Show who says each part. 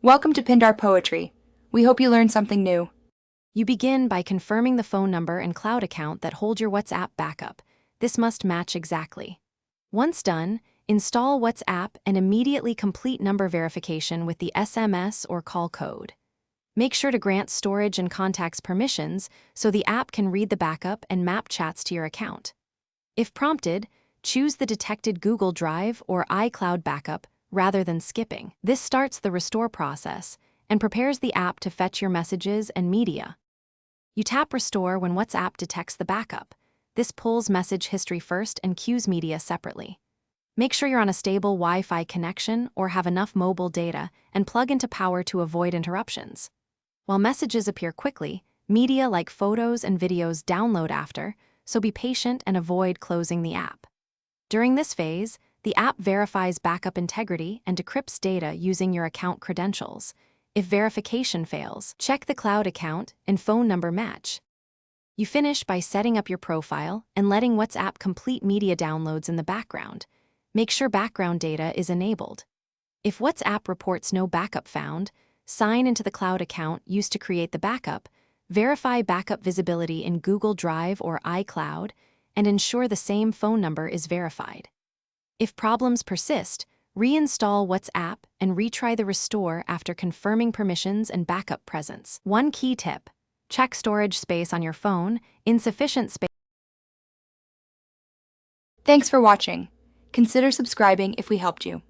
Speaker 1: Welcome to Pindar Poetry. We hope you learned something new.
Speaker 2: You begin by confirming the phone number and cloud account that hold your WhatsApp backup. This must match exactly. Once done, install WhatsApp and immediately complete number verification with the SMS or call code. Make sure to grant storage and contacts permissions so the app can read the backup and map chats to your account. If prompted, choose the detected Google Drive or iCloud backup rather than skipping. This starts the restore process and prepares the app to fetch your messages and media. You tap Restore when WhatsApp detects the backup. This pulls message history first and queues media separately. Make sure you're on a stable Wi-Fi connection or have enough mobile data and plug into power to avoid interruptions. While messages appear quickly, media like photos and videos download after, so be patient and avoid closing the app. During this phase, the app verifies backup integrity and decrypts data using your account credentials. If verification fails, check the cloud account and phone number match. You finish by setting up your profile and letting WhatsApp complete media downloads in the background. Make sure background data is enabled. If WhatsApp reports no backup found, sign into the cloud account used to create the backup, verify backup visibility in Google Drive or iCloud, and ensure the same phone number is verified. If problems persist, reinstall WhatsApp and retry the restore after confirming permissions and backup presence. One key tip: check storage space on your phone. Insufficient space.
Speaker 1: Thanks for watching. Consider subscribing if we helped you.